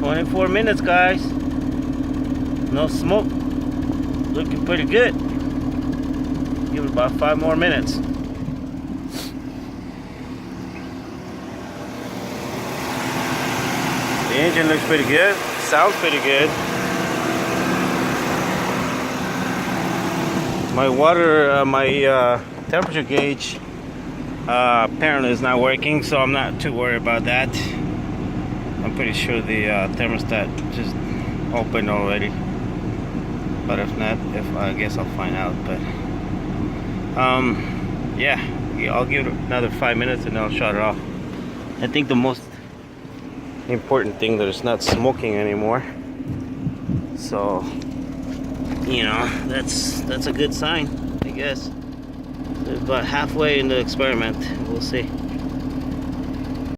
24 minutes, guys. No smoke. Looking pretty good. Give it about 5 more minutes. The engine looks pretty good. Sounds pretty good. My water, my temperature gauge apparently is not working, so I'm not too worried about that. I'm pretty sure the thermostat just opened already. But if not, I guess I'll find out. But yeah, I'll give it another 5 minutes and I'll shut it off. I think the most important thing that it's not smoking anymore. So, you know, that's a good sign, I guess. About halfway in the experiment. We'll see.